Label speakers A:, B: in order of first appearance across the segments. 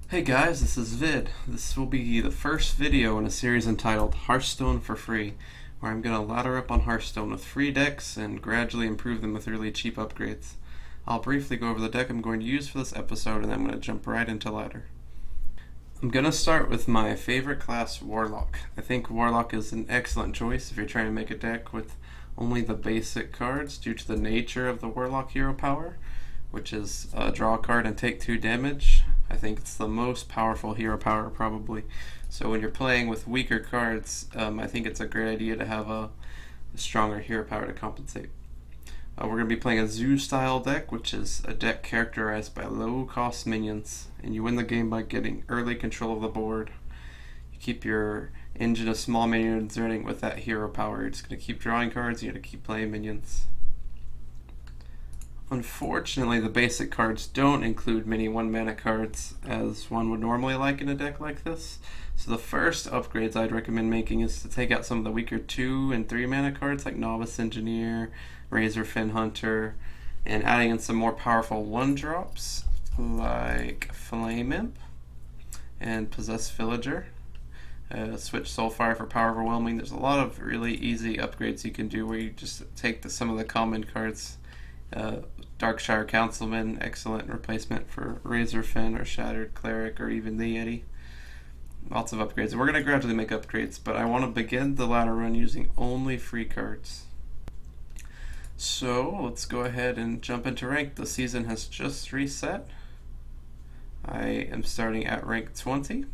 A: Hey guys, this is Vid. This will be the first video in a series entitled Hearthstone for Free, where I'm going to ladder up on Hearthstone with free decks and gradually improve them with really cheap upgrades. I'll briefly go over the deck I'm going to use for this episode and then I'm going to jump right into ladder. I'm going to start with my favorite class, Warlock. I think Warlock is an excellent choice if you're trying to make a deck with only the basic cards due to the nature of the Warlock hero power, which is draw a card and take 2 damage. I think it's the most powerful hero power probably. So when you're playing with weaker cards, I think it's a great idea to have a stronger hero power to compensate. We're going to be playing a Zoo style deck, which is a deck characterized by low cost minions, and you win the game by getting early control of the board. You keep your engine of small minions running with that hero power. You're just going to keep drawing cards, you got to keep playing minions. Unfortunately, the basic cards don't include many 1-mana cards as one would normally like in a deck like this. So the first upgrades I'd recommend making is to take out some of the weaker 2 and 3-mana cards like Novice Engineer, Razorfin Hunter, and adding in some more powerful 1-drops like Flame Imp and Possessed Villager. Switch Soulfire for Power Overwhelming. There's a lot of really easy upgrades you can do where you just take some of the common cards. Darkshire Councilman, excellent replacement for Razorfin or Shattered Cleric or even the Yeti. Lots of upgrades. We're going to gradually make upgrades, but I want to begin the ladder run using only free cards. So let's go ahead and jump into rank. The season has just reset. I am starting at rank 20,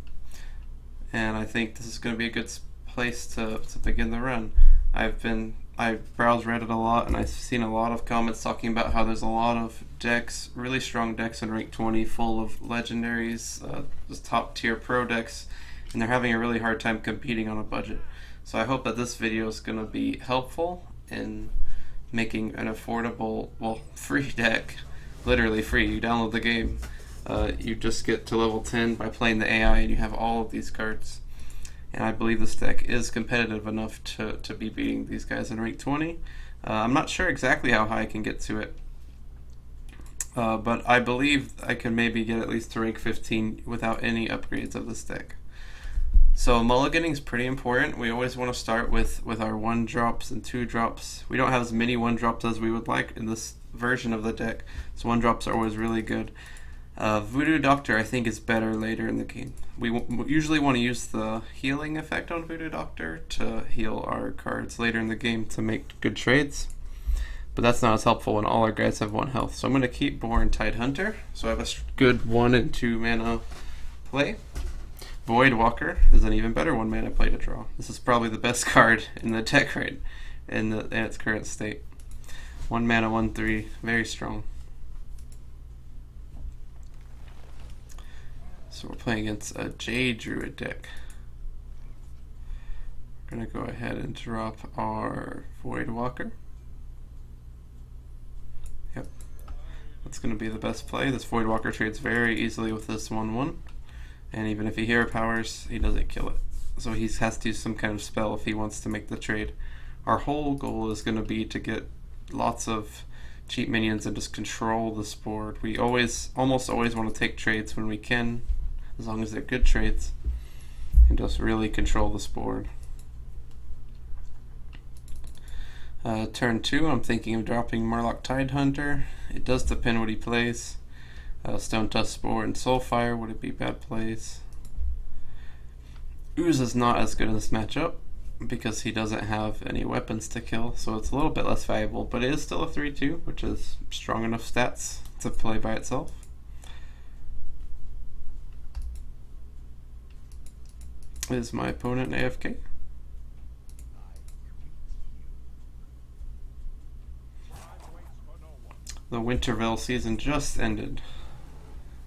A: and I think this is going to be a good place to begin the run. I've browsed Reddit a lot, and I've seen a lot of comments talking about how there's a lot of decks, really strong decks in rank 20, full of legendaries, just top tier pro decks, and they're having a really hard time competing on a budget. So I hope that this video is going to be helpful in making an affordable, well, free deck, literally free. You download the game, you just get to level 10 by playing the AI, and you have all of these cards. And I believe this deck is competitive enough to be beating these guys in rank 20. I'm not sure exactly how high I can get to it, but I believe I can maybe get at least to rank 15 without any upgrades of this deck. So mulliganing is pretty important. We always want to start with our 1-drops and 2-drops. We don't have as many 1-drops as we would like in this version of the deck, so 1-drops are always really good. Voodoo Doctor I think is better later in the game. We usually want to use the healing effect on Voodoo Doctor to heal our cards later in the game to make good trades, but that's not as helpful when all our guys have 1 health. So I'm going to keep Born Tidehunter, so I have a good 1 and 2 mana play. Void Walker is an even better 1 mana play to draw. This is probably the best card in the deck right in its current state. 1 mana, 1/3, very strong. So we're playing against a Jade Druid deck. We're going to go ahead and drop our Void Walker. Yep, that's going to be the best play. This Void Walker trades very easily with this 1/1, and even if he hero powers, he doesn't kill it. So he has to use some kind of spell if he wants to make the trade. Our whole goal is going to be to get lots of cheap minions and just control this board. We almost always want to take trades when we can, as long as they're good trades, and just really control this board. Turn 2, I'm thinking of dropping Murloc Tidehunter. It does depend what he plays. Stone Tusk Spore and Soulfire would it be bad plays. Ooze is not as good in this matchup because he doesn't have any weapons to kill, so it's a little bit less valuable, but it is still a 3/2, which is strong enough stats to play by itself. Is my opponent AFK? The Winterville season just ended,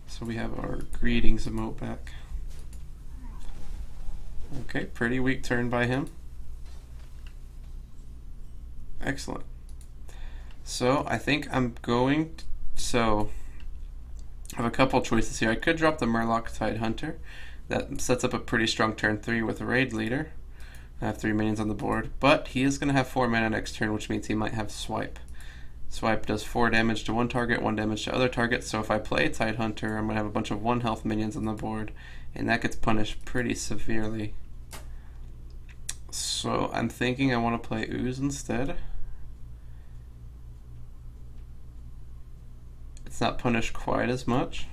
A: so we have our greetings emote back. Okay, pretty weak turn by him. Excellent. So I think I have a couple choices here. I could drop the Murloc Tidehunter. That sets up a pretty strong turn 3 with a Raid Leader. I have 3 minions on the board, but he is going to have 4 mana next turn, which means he might have Swipe. Swipe does 4 damage to one target, 1 damage to other targets. So if I play Tidehunter, I'm going to have a bunch of 1 health minions on the board, and that gets punished pretty severely. So I'm thinking I want to play Ooze instead. It's not punished quite as much.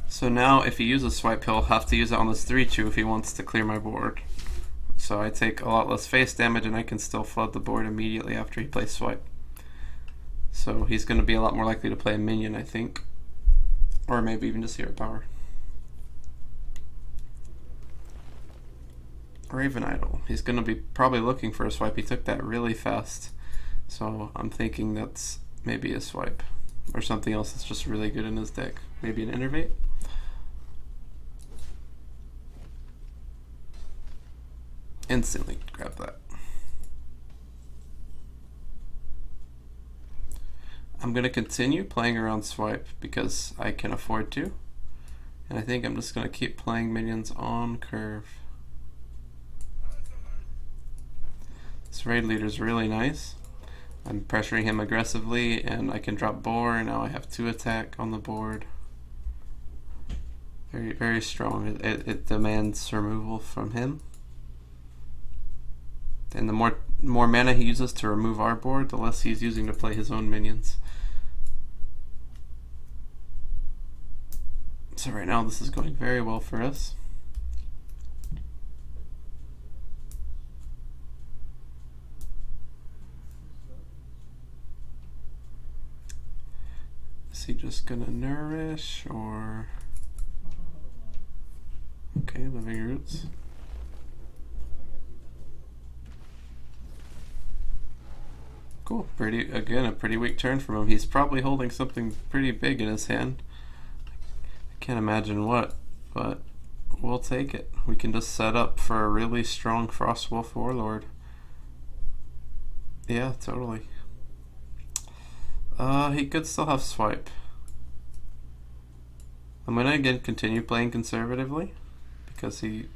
A: So now if he uses Swipe, he'll have to use it on this 3-2 if he wants to clear my board. So I take a lot less face damage, and I can still flood the board immediately after he plays Swipe. So he's going to be a lot more likely to play a minion, I think. Or maybe even just Hero Power. Raven Idol. He's going to be probably looking for a Swipe. He took that really fast. So I'm thinking that's maybe a Swipe. Or something else that's just really good in his deck. Maybe an Innervate. Instantly grab that. I'm going to continue playing around Swipe because I can afford to. And I think I'm just going to keep playing minions on curve. This raid leader is really nice. I'm pressuring him aggressively, and I can drop Boar, and now I have 2 attack on the board. Very, very strong. It demands removal from him. And the more mana he uses to remove our board, the less he's using to play his own minions. So right now this is going very well for us. Is he just gonna nourish, or... Okay, Living Roots. Cool. Again, a pretty weak turn from him. He's probably holding something pretty big in his hand. I can't imagine what, but we'll take it. We can just set up for a really strong Frostwolf Warlord. Yeah, totally. He could still have Swipe. I'm gonna again continue playing conservatively because he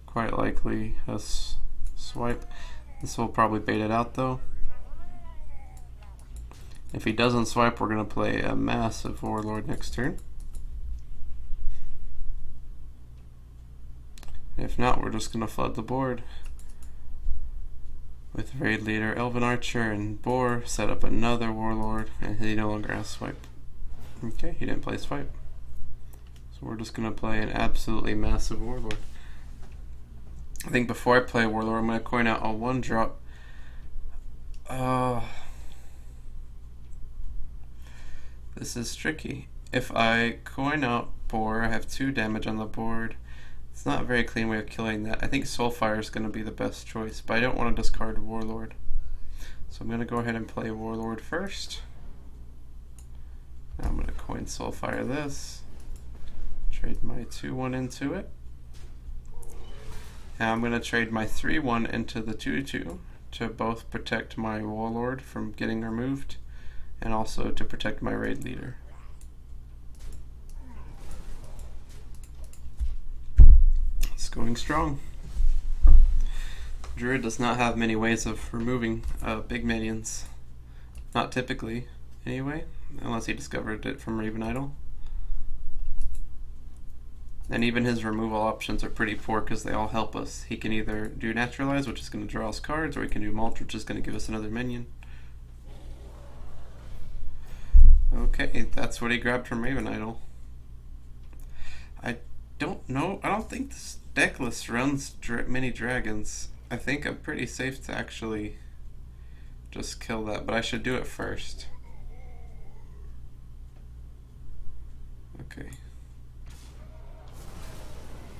A: quite likely has Swipe. This will probably bait it out though. If he doesn't Swipe, we're going to play a massive Warlord next turn. If not, we're just going to flood the board with Raid Leader, Elven Archer, and Boar. Set up another Warlord, and he no longer has Swipe. Okay, he didn't play Swipe. So we're just going to play an absolutely massive Warlord. I think before I play Warlord, I'm going to coin out a 1-drop. This is tricky. If I coin out Boar, I have 2 damage on the board. It's not a very clean way of killing that. I think Soulfire is going to be the best choice, but I don't want to discard Warlord. So I'm going to go ahead and play Warlord first. Now I'm going to coin Soulfire this. Trade my 2-1 into it. Now I'm going to trade my 3-1 into the 2-2 to both protect my Warlord from getting removed, and also to protect my raid leader. It's going strong. Druid does not have many ways of removing big minions. Not typically, anyway, unless he discovered it from Raven Idol. And even his removal options are pretty poor because they all help us. He can either do Naturalize, which is going to draw us cards, or he can do Mulch, which is going to give us another minion. Okay, that's what he grabbed from Raven Idol. I don't know. I don't think this deck list runs mini dragons. I think I'm pretty safe to actually just kill that, but I should do it first. Okay.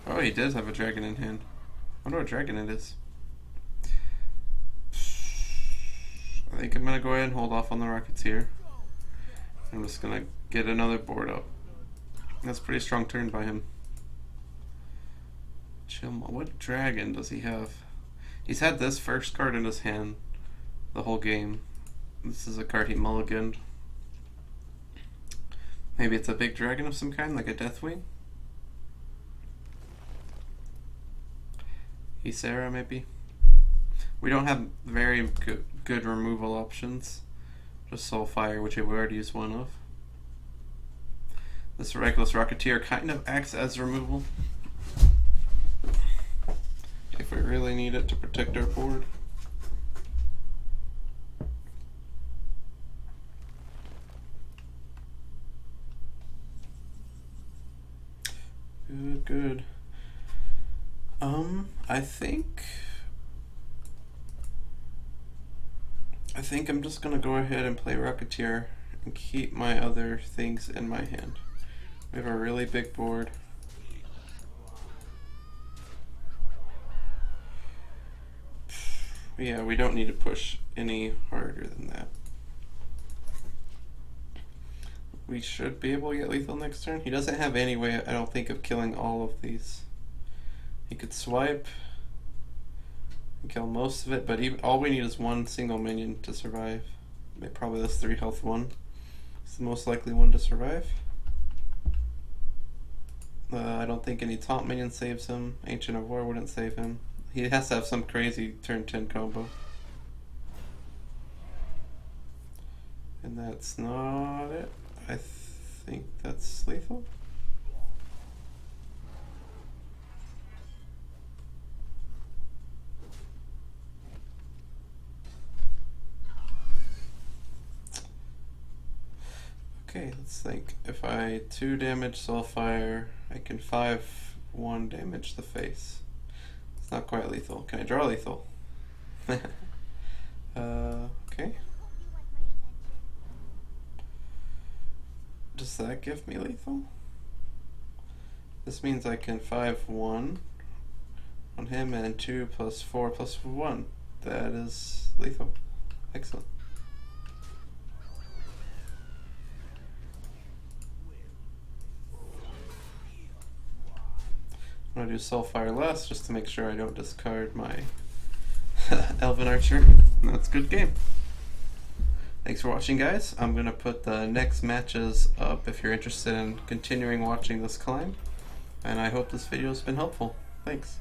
A: Oh, he does have a dragon in hand. I wonder what dragon it is. I think I'm gonna go ahead and hold off on the Rocketeer. I'm just gonna get another board up. That's a pretty strong turn by him. What dragon does he have? He's had this first card in his hand the whole game. This is a card he mulliganed. Maybe it's a big dragon of some kind, like a Deathwing? Ysera, maybe? We don't have very good removal options. Just Soulfire, which I've already used one of. This Reckless Rocketeer kind of acts as removal if we really need it to protect our board. Good, good. I think I'm just gonna go ahead and play Rocketeer and keep my other things in my hand. We have a really big board. Yeah, we don't need to push any harder than that. We should be able to get lethal next turn. He doesn't have any way, I don't think, of killing all of these. He could swipe and kill most of it, but even, all we need is one single minion to survive. Probably this 3 health one. It's the most likely one to survive. I don't think any taunt minion saves him. Ancient of War wouldn't save him. He has to have some crazy turn 10 combo. And that's not it. I think that's lethal. Okay, let's think. If I 2 damage Soulfire, I can 5/1 damage the face. It's not quite lethal. Can I draw lethal? Okay. Does that give me lethal? This means I can 5/1 on him and 2 + 4 + 1. That is lethal. Excellent. I'm going to do Soulfire less just to make sure I don't discard my Elven Archer. And that's a good game. Thanks for watching, guys. I'm going to put the next matches up if you're interested in continuing watching this climb. And I hope this video has been helpful. Thanks.